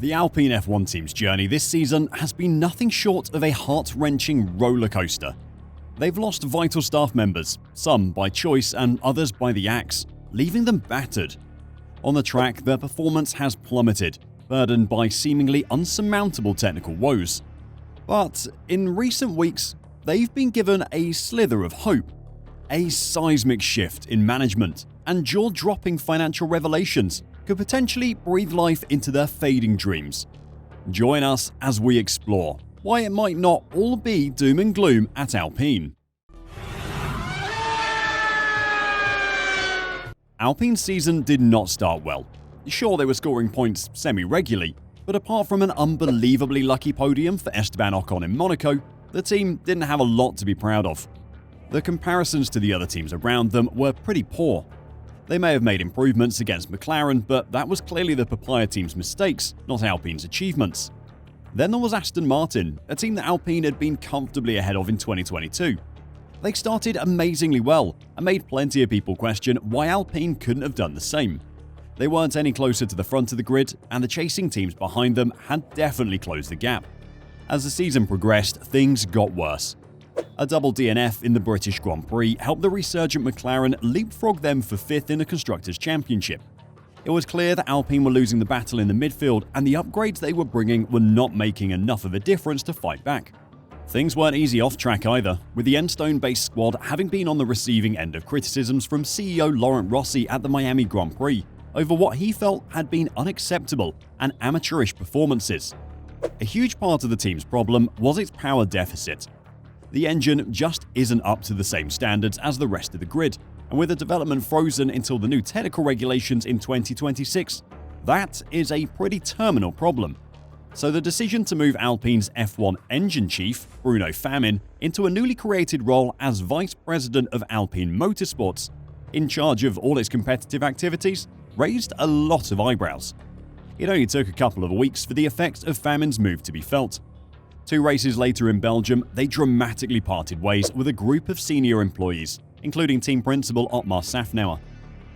The Alpine F1 team's journey this season has been nothing short of a heart-wrenching roller coaster. They've lost vital staff members, some by choice and others by the axe, leaving them battered. On the track, their performance has plummeted, burdened by seemingly unsurmountable technical woes. But in recent weeks, they've been given a slither of hope, a seismic shift in management, and jaw-dropping financial revelations could potentially breathe life into their fading dreams. Join us as we explore why it might not all be doom and gloom at Alpine. Alpine's season did not start well. Sure, they were scoring points semi-regularly, but apart from an unbelievably lucky podium for Esteban Ocon in Monaco, the team didn't have a lot to be proud of. The comparisons to the other teams around them were pretty poor. They may have made improvements against McLaren, but that was clearly the Papaya team's mistakes, not Alpine's achievements. Then there was Aston Martin, a team that Alpine had been comfortably ahead of in 2022. They started amazingly well and made plenty of people question why Alpine couldn't have done the same. They weren't any closer to the front of the grid, and the chasing teams behind them had definitely closed the gap. As the season progressed, things got worse. A double DNF in the British Grand Prix helped the resurgent McLaren leapfrog them for 5th in the Constructors' Championship. It was clear that Alpine were losing the battle in the midfield, and the upgrades they were bringing were not making enough of a difference to fight back. Things weren't easy off track either, with the Enstone-based squad having been on the receiving end of criticisms from CEO Laurent Rossi at the Miami Grand Prix over what he felt had been unacceptable and amateurish performances. A huge part of the team's problem was its power deficit. The engine just isn't up to the same standards as the rest of the grid, and with the development frozen until the new technical regulations in 2026, that is a pretty terminal problem. So the decision to move Alpine's F1 engine chief, Bruno Famin, into a newly created role as Vice President of Alpine Motorsports, in charge of all its competitive activities, raised a lot of eyebrows. It only took a couple of weeks for the effects of Famin's move to be felt. 2 races later in Belgium, they dramatically parted ways with a group of senior employees, including team principal Otmar Safnauer.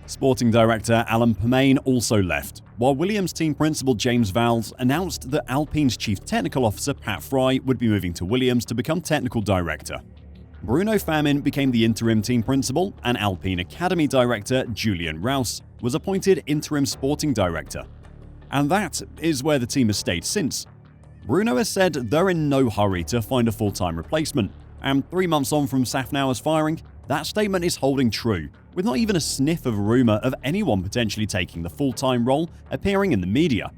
Sporting director Alain Permain also left, while Williams team principal James Vowles announced that Alpine's chief technical officer Pat Fry would be moving to Williams to become technical director. Bruno Famin became the interim team principal, and Alpine Academy director Julian Rouse was appointed interim sporting director. And that is where the team has stayed since. Bruno has said they're in no hurry to find a full-time replacement, and 3 months on from Safnauer's firing, that statement is holding true, with not even a sniff of a rumour of anyone potentially taking the full-time role appearing in the media.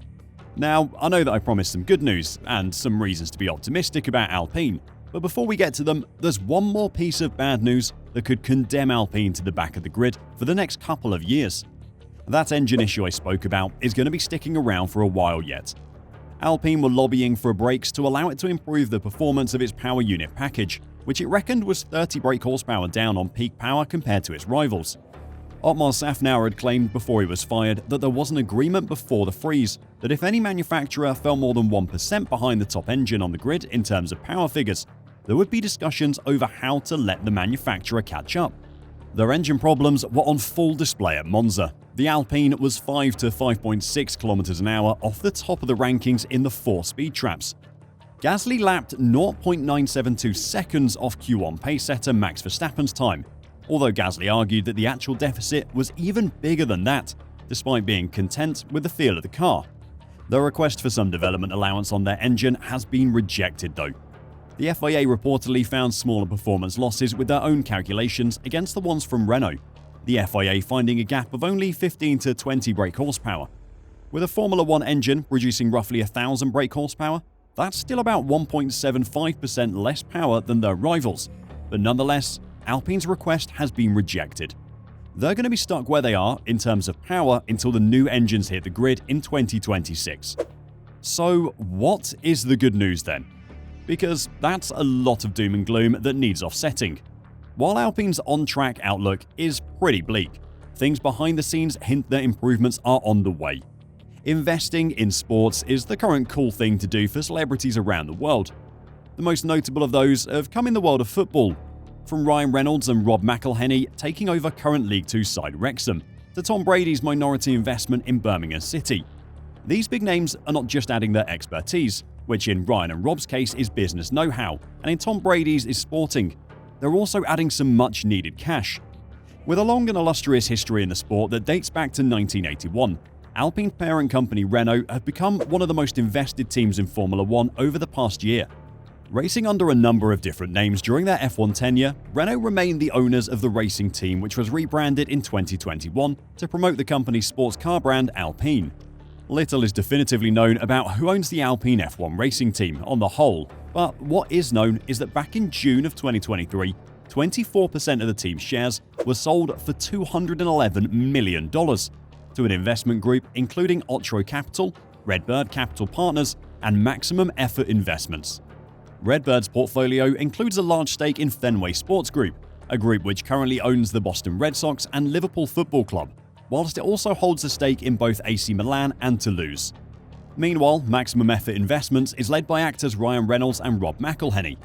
Now, I know that I promised some good news and some reasons to be optimistic about Alpine, but before we get to them, there's one more piece of bad news that could condemn Alpine to the back of the grid for the next couple of years. That engine issue I spoke about is going to be sticking around for a while yet. Alpine were lobbying for brakes to allow it to improve the performance of its power unit package, which it reckoned was 30 brake horsepower down on peak power compared to its rivals. Otmar Safnauer had claimed before he was fired that there was an agreement before the freeze that if any manufacturer fell more than 1% behind the top engine on the grid in terms of power figures, there would be discussions over how to let the manufacturer catch up. Their engine problems were on full display at Monza. The Alpine was 5 to 5.6 km an hour off the top of the rankings in the 4 speed traps. Gasly lapped 0.972 seconds off Q1 pace setter Max Verstappen's time, although Gasly argued that the actual deficit was even bigger than that, despite being content with the feel of the car. The request for some development allowance on their engine has been rejected though. The FIA reportedly found smaller performance losses with their own calculations against the ones from Renault, the FIA finding a gap of only 15 to 20 brake horsepower. With a Formula 1 engine producing roughly 1,000 brake horsepower, that's still about 1.75% less power than their rivals, but nonetheless, Alpine's request has been rejected. They're going to be stuck where they are in terms of power until the new engines hit the grid in 2026. So what is the good news then? Because that's a lot of doom and gloom that needs offsetting. While Alpine's on-track outlook is pretty bleak, things behind the scenes hint that improvements are on the way. Investing in sports is the current cool thing to do for celebrities around the world. The most notable of those have come in the world of football, from Ryan Reynolds and Rob McElhenney taking over current League Two side Wrexham, to Tom Brady's minority investment in Birmingham City. These big names are not just adding their expertise, which in Ryan and Rob's case is business know-how, and in Tom Brady's is sporting. They're also adding some much-needed cash. With a long and illustrious history in the sport that dates back to 1981, Alpine parent company Renault have become one of the most invested teams in Formula One over the past year. Racing under a number of different names during their F1 tenure, Renault remained the owners of the racing team, which was rebranded in 2021 to promote the company's sports car brand Alpine. Little is definitively known about who owns the Alpine F1 racing team on the whole, but what is known is that back in June of 2023, 24% of the team's shares were sold for $211 million to an investment group including Otro Capital, Redbird Capital Partners, and Maximum Effort Investments. Redbird's portfolio includes a large stake in Fenway Sports Group, a group which currently owns the Boston Red Sox and Liverpool Football Club, whilst it also holds a stake in both AC Milan and Toulouse. Meanwhile, Maximum Effort Investments is led by actors Ryan Reynolds and Rob McElhenney.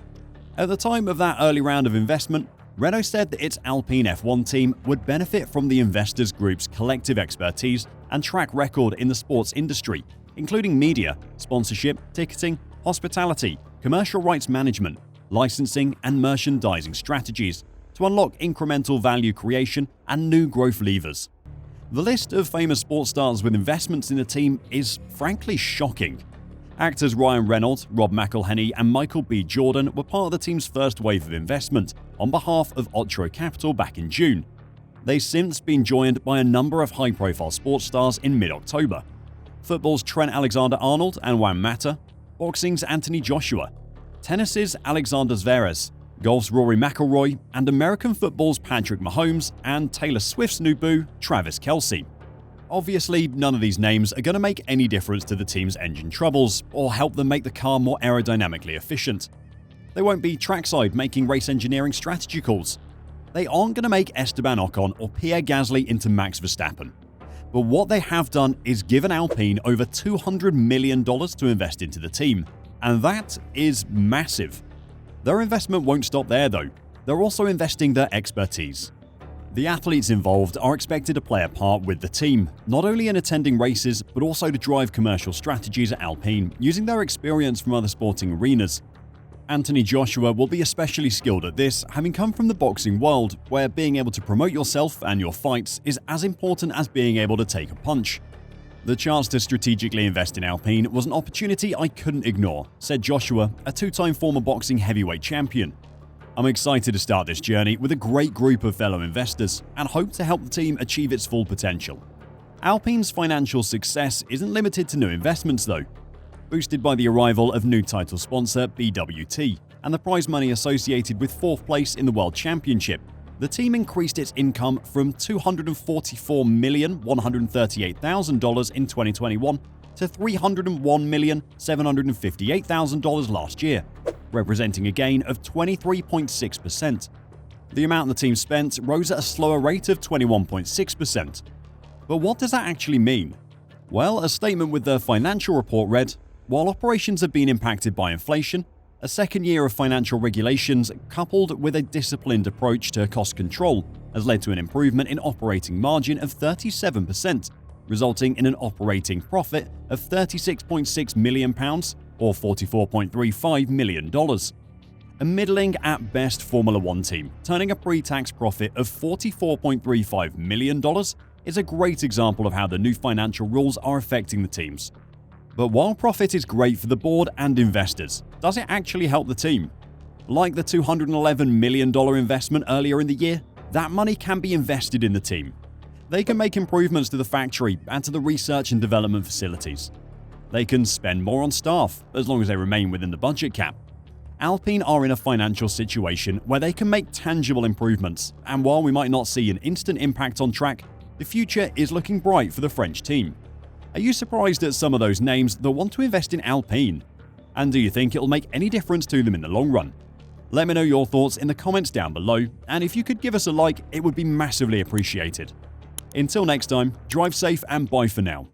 At the time of that early round of investment, Renault said that its Alpine F1 team would benefit from the investors group's collective expertise and track record in the sports industry, including media, sponsorship, ticketing, hospitality, commercial rights management, licensing, and merchandising strategies to unlock incremental value creation and new growth levers. The list of famous sports stars with investments in the team is frankly shocking. Actors Ryan Reynolds, Rob McElhenney, and Michael B. Jordan were part of the team's first wave of investment on behalf of Otro Capital back in June. They've since been joined by a number of high-profile sports stars in mid-October. Football's Trent Alexander-Arnold and Juan Mata, boxing's Anthony Joshua, tennis's Alexander Zverev, golf's Rory McIlroy, and American football's Patrick Mahomes and Taylor Swift's new boo, Travis Kelce. Obviously, none of these names are going to make any difference to the team's engine troubles or help them make the car more aerodynamically efficient. They won't be trackside making race engineering strategy calls. They aren't going to make Esteban Ocon or Pierre Gasly into Max Verstappen. But what they have done is given Alpine over $200 million to invest into the team, and that is massive. Their investment won't stop there though. They're also investing their expertise. The athletes involved are expected to play a part with the team, not only in attending races, but also to drive commercial strategies at Alpine, using their experience from other sporting arenas. Anthony Joshua will be especially skilled at this, having come from the boxing world, where being able to promote yourself and your fights is as important as being able to take a punch. The chance to strategically invest in Alpine was an opportunity I couldn't ignore, said Joshua, a two-time former boxing heavyweight champion. I'm excited to start this journey with a great group of fellow investors and hope to help the team achieve its full potential. Alpine's financial success isn't limited to new investments though. Boosted by the arrival of new title sponsor BWT and the prize money associated with fourth place in the World Championship, the team increased its income from $244,138,000 in 2021 to $301,758,000 last year, representing a gain of 23.6%. The amount the team spent rose at a slower rate of 21.6%. But what does that actually mean? Well, a statement with the financial report read, "While operations have been impacted by inflation, a second year of financial regulations coupled with a disciplined approach to cost control has led to an improvement in operating margin of 37%, resulting in an operating profit of £36.6 million or $44.35 million. A middling at best Formula One team turning a pre-tax profit of $44.35 million is a great example of how the new financial rules are affecting the teams. But while profit is great for the board and investors, does it actually help the team? Like the $211 million investment earlier in the year, that money can be invested in the team. They can make improvements to the factory and to the research and development facilities. They can spend more on staff, as long as they remain within the budget cap. Alpine are in a financial situation where they can make tangible improvements, and while we might not see an instant impact on track, the future is looking bright for the French team. Are you surprised at some of those names that want to invest in Alpine? And do you think it'll make any difference to them in the long run? Let me know your thoughts in the comments down below, and if you could give us a like, it would be massively appreciated. Until next time, drive safe and bye for now.